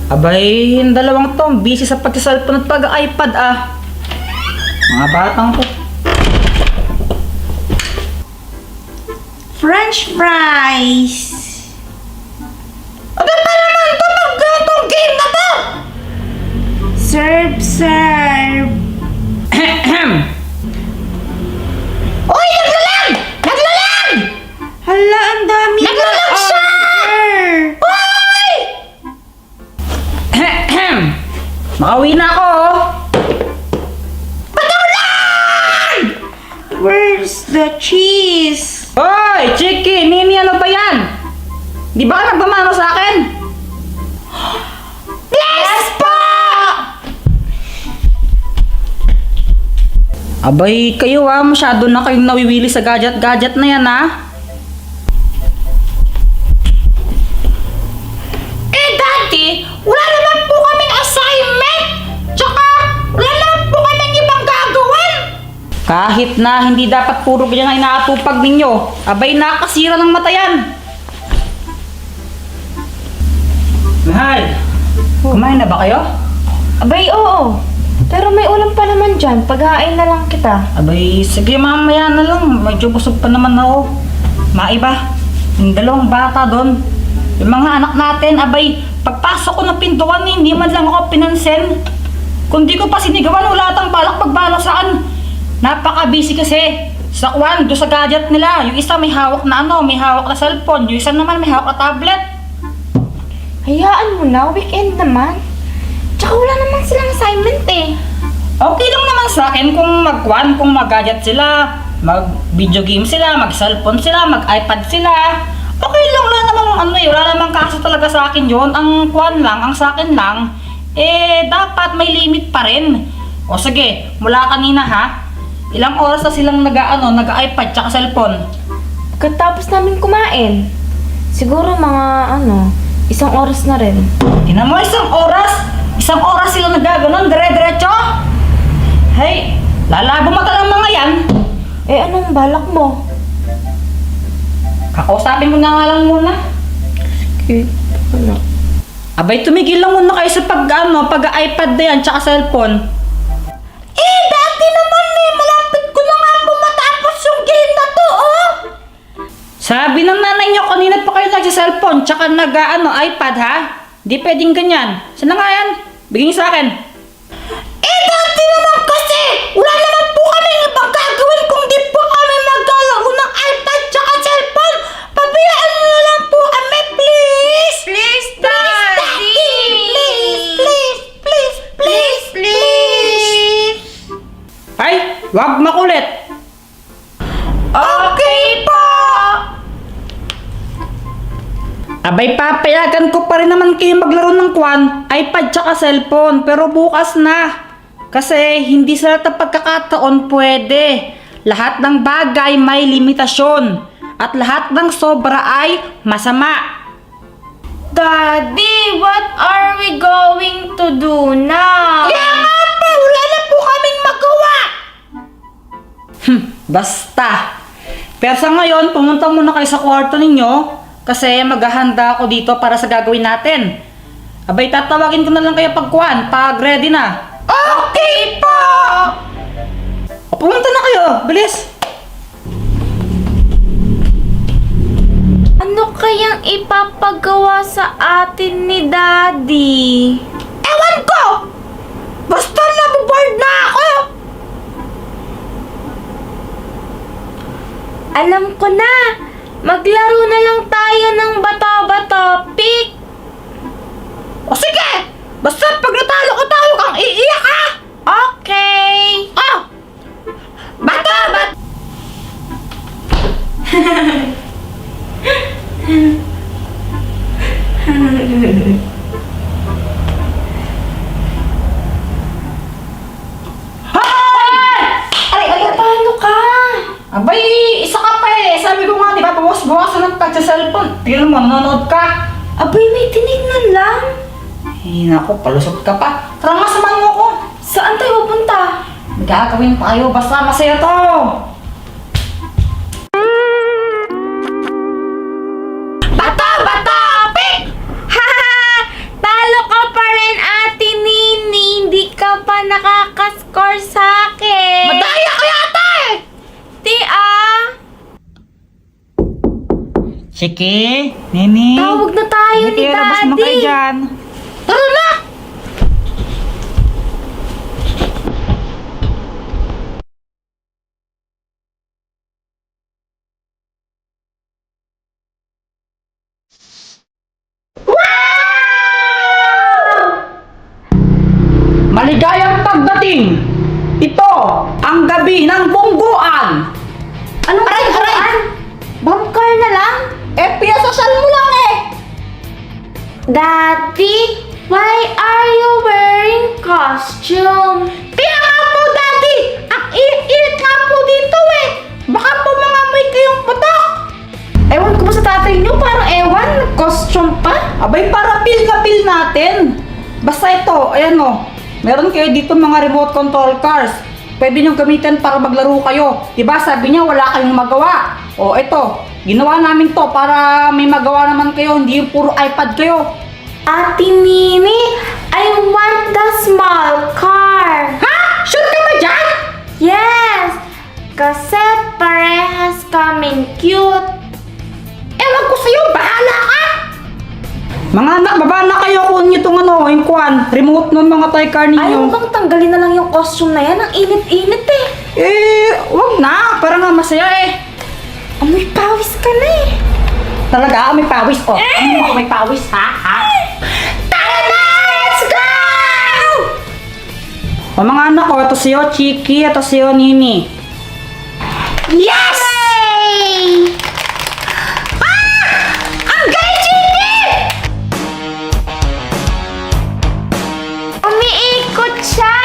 Abay, yung dalawang to, busy sa pagsasalpon at pag-iPad Mga batang ko. French fries! Ano pa naman to pag ganitong game na to? Serve! Uy, naglalag! Naglalag! Hala, ang dami Naglalag siya! Uy! Makauwi na ako Where's the cheese? Hoy, Chiki! Nini, ano ba yan? Di ba ka nagmamano sa akin? Yes po! Abay, kayo masyado na kayong nawiwili sa gadget-gadget na yan Daddy, wala naman po kaming assignment! Tsaka, wala naman po kaming ibang gagawin! Kahit na hindi dapat puro ganyan ang inaatupag ninyo, abay nakasira ng mata yan! Mahal, kumain na ba kayo? Abay, oo. Pero may ulam pa naman dyan. Paghain na lang kita. Abay, sige mamaya na lang. Medyo busog pa naman ako. Maiba, yung dalawang bata doon. Yung mga anak natin, abay, pagpasok ko ng pintuan, hindi man lang ako pinansin. Kung di ko pa sinigawan, wala tang balak pagbalo saan. Napaka-busy kasi. Sa kwan, doon sa gadget nila. Yung isa may hawak na may hawak na cellphone. Yung isa naman may hawak na tablet. Hayaan mo na. Weekend naman. Tsaka wala naman silang assignment Okay lang naman sa akin kung kung mag-gadget sila, mag-video game sila, mag-cellphone sila, mag-iPad sila. Okay lang, wala namang wala namang kaso talaga sa akin yon. Ang ang sa akin lang, dapat may limit pa rin. O sige, mula kanina ilang oras na silang nag-iPad tsaka cellphone? Pagkatapos namin kumain. Siguro mga isang oras na rin. Tingnan mo, isang oras? Isang oras silang nagaganon, dire-diretso? Hey, lalabo mata ng mga yan. Anong balak mo? Kakausapin mo na nga lang muna. Okay. Abay, tumigil lang muna kayo sa pag-iPad na yan, tsaka cellphone. Dati naman malapit ko na nga po matapos yung game na to, Sabi ng nanay niyo, kanina pa kayo nagsa-cellphone, tsaka iPad, Di pwedeng ganyan. Sana nga yan? Bigyan niyo sa akin. Dati naman kasi, wala naman po kami ibang gagawin kung di po kami maglalaro ng iPad tsaka cellphone. Pabayaan mo na lang po kami, please! Please, Daddy! Please! Ay, wag makulit! Okay po! Abay, papayagan ko pa rin naman kayo maglaro ng iPad tsaka cellphone, pero bukas na. Kasi hindi sa lahat ng pagkakataon pwede. Lahat ng bagay may limitasyon. At lahat ng sobra ay masama. Daddy, what are we going to do now? Kaya nga po, wala na po kaming magawa. Basta. Pero sa ngayon, pumunta muna kayo sa kwarto ninyo. Kasi maghahanda ako dito para sa gagawin natin. Abay, tatawagin ko na lang kayo pag ready na. Okay po! Pumunta na kayo, bilis! Ano kayang ipapagawa sa atin ni Daddy? Ewan ko! Basta naboboard na ako! Alam ko na! Maglaro na lang tayo ng bato-bato pick! O sige! Basta pag natalo ko tayo kang iiyak Okay! Bata! Paano ka? Abay, isa ka pa Sabi ko nga, di ba, bawas-bawasan ng pagsa-cellphone. Tingnan mo, nanonood ka. Abay, may tinignan lang. Naku, palusot ka pa. Tara nga, samahan mo ko. Saan tayo pupunta? Gagawin tayo, basta masaya to. Bata! Pick! Talo ka pa Chiki, Nini. Tawag na tayo ni Hindi, labas mo Daddy. kayo dyan. Tara na! Maligayang pagdating! Ito, ang gabi ng bungguan! Anong aray? Bangkar na lang? Pinasasal mo lang eh! Daddy, why are you wearing costume? Kaya nga po, Daddy! Ang init nga po dito eh! Baka po mga may kayong patak! Ewan ko ba sa tatay niyo? Parang ewan, costume pa? Abay, para feel na feel natin! Basta ito, ayan o. Meron kayo dito mga remote control cars. Pwede nyo gamitin para maglaro kayo. Diba sabi niya wala kayong magawa. O ito, ginawa namin to para may magawa naman kayo. Hindi yung puro iPad kayo. Ate Nini, I want the small car. Ha? Sure ka ba dyan? Yes, kasi parehas kaming cute. Ewan ko sa'yo, bahala ka! Mga anak, baba na kayo kung itong yung kuwan. Remote ng mga toy car ninyo. Ayaw bang tanggalin na lang yung costume na yan? Ang init-init eh. Wag na. Para nga masaya eh. Amoy pawis ka na eh. Talaga, may pawis po. Ano may pawis, ha? Tara na! Let's go! O mga anak ko, ito siyo, Chiki, ito siyo, Nini. Yes! Ang gay, Chiki! Umiikot siya!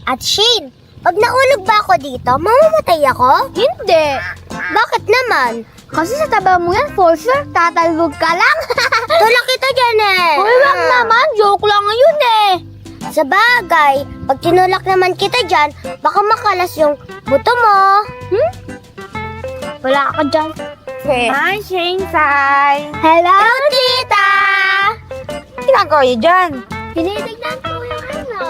At Shane, pag naulog ba ako dito, mamamatay ako? Hindi. Bakit naman? Kasi sa taba mo yan, for sure, tatalbog ka lang. Tulak kita dyan eh. Uy, wag naman. Joke lang yun eh. Sa bagay, pag tinulak naman kita dyan, baka makalas yung buto mo. Wala ka dyan. Hi, Shane Sai! Hello, tita! Ginagawa niyo dyan? Tinitignan ko yung ano.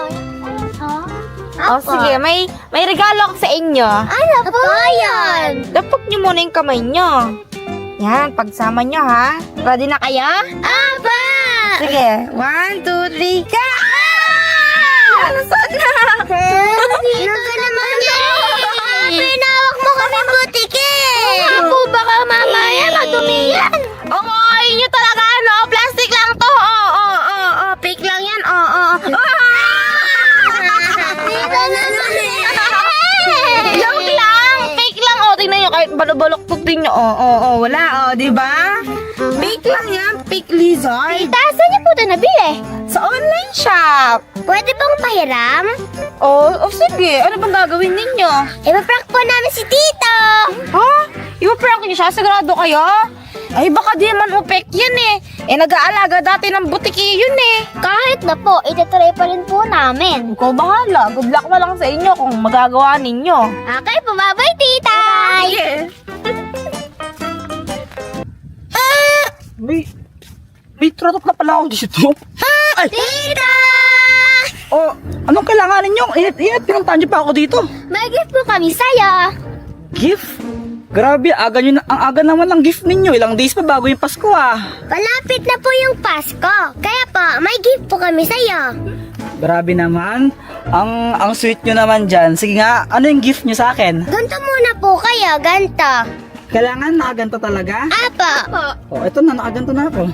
O sige, may regalo ako sa inyo. Ano po yan? Dapok niyo muna yung kamay niyo. Yan, pagsama niyo ha. Ready na kayo? Aba! Sige, 1, 2, 3, ka! Nasaan na? Dito naman yan! Pinawak mo kami butiki! Ako baka mamaya madumi yan! Oo, ayun nyo talaga, ano? Plastic lang to. Oo, fake lang yan. Oo. Dito naman Joke lang. Fake lang. O, tingnan nyo. Kahit balok-balok din nyo. Oo, wala. O, di ba? Fake lang yan. Fake lizard. Tita, saan niyo po ito nabili? Sa online shop. Pwede bang pahiram? Sige. Ano bang gagawin ninyo? Ipaprank po namin si Tito! Ha? Ipa-prank niyo siya? Sigurado kayo? Ay, baka di naman upek yan eh. Nag-aalaga dati ng butiki yun eh. Kahit na po, itatry pa rin po namin. Ikaw bahala. Good luck na lang sa inyo kung magagawa ninyo. Okay, pumabay, Tita! May tratok na pala ako dito. Ay! Tita! Oh, anong kailangan ninyo? Init, pinuntahan niyo pa ako dito. May gift po kami sa'yo. Gift? Grabe, ang aga naman ng gift ninyo. Ilang days pa bago yung Pasko ah. Malapit na po yung Pasko. Kaya po, may gift po kami sa'yo. Grabe naman. Ang sweet nyo naman dyan. Sige nga, ano yung gift nyo sa akin? Ganto muna po kayo, ganto. Kailangan nakaganto talaga? Apo. Oh, eto na, nakaganto na ako.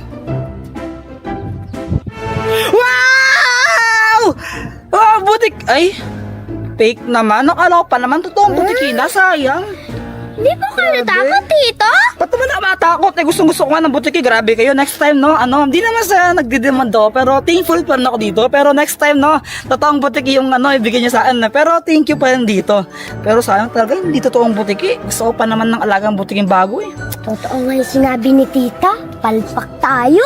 Wow! Oh, butik! Ay, fake naman. Nakala ko pa naman totoong butikina. Sayang. Hindi po kayo natakot, Tito? Ba't naman ako matakot? Gusto ko nga ng butiki. Grabe kayo. Next time, no? Hindi naman sa nagdidemand ako. Pero thankful pa rin ako dito. Pero next time, no? Totoong butiki yung ibigay niya sa akin. Pero thank you pa rin dito. Pero sayang talaga, hindi totoong butiki. Gusto ko pa naman ng alagang butiking bago eh. Totoo nga yung sinabi ni Tita. Palpak tayo.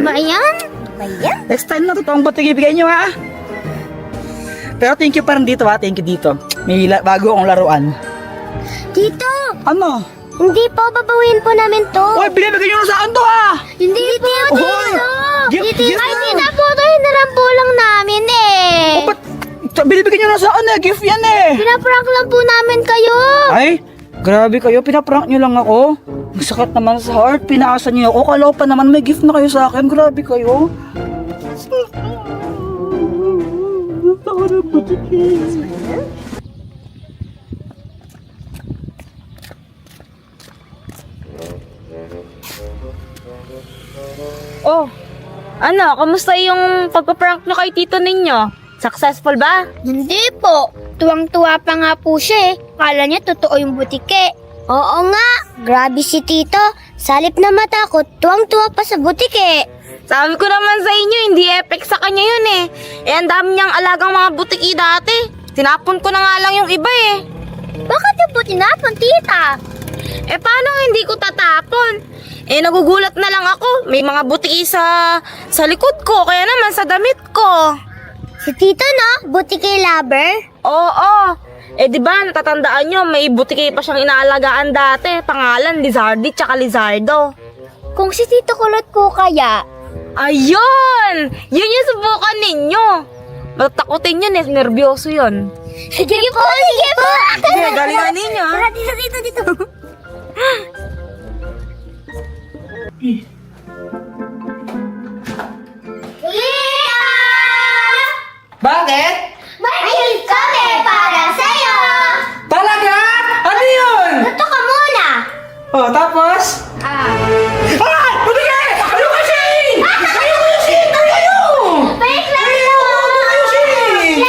Bayan? Bayan? Next time na totoong butiki ibigay niyo ha. Pero thank you pa rin dito ha. Thank you dito. May bago akong laruan. Tito, Ano? Hindi po, babawiin po namin to. Uy, binibigyan nyo na sa akin to ah! Hindi po, Hoy! Gift Ay, na! hindi na po to, hinaram po lang namin eh. Oh, ba't binibigyan nyo na sa akin eh? Gift yan eh! Pinaprank lang po namin kayo. Ay, grabe kayo, pinaprank nyo lang ako. Ang sakit naman sa heart, pinaasa nyo ako. Kalaw pa naman may gift na kayo sa akin, grabe kayo. Oh, ano, kamusta yung pagpa-prank nyo kay tito ninyo? Successful ba? Hindi po. Tuwang-tuwa pa nga po siya eh. Kala niya totoo yung butike. Oo nga. Grabe si Tito. Salip na matakot, tuwang-tuwa pa sa butike. Sabi ko naman sa inyo, hindi epic sa kanya yun eh. Eh, ang dami niyang alagang mga butiki dati. Tinapon ko na nga lang yung iba eh. Bakit yung po tinapon, tita? Eh, paano hindi ko tatapon? Eh, nagugulat na lang ako. May mga butiki sa likod ko, kaya naman sa damit ko. Si Tito, no? Butike lover? Oo. Eh, di ba, natatandaan nyo, may butiki pa siyang inaalagaan dati. Pangalan, Lizardi tsaka Lizardo. Kung si Tito Kulot ko kaya, Ayun! Yun yung subukan ninyo. Matakutin yun eh, nervyoso yun. sige po, sige po. Sige, galingan ninyo. ah. Tara, dito. Tita! Bakit? May gift kami para sa'yo! Talaga? Ano yun? Luto ka muna! Oh, tapos?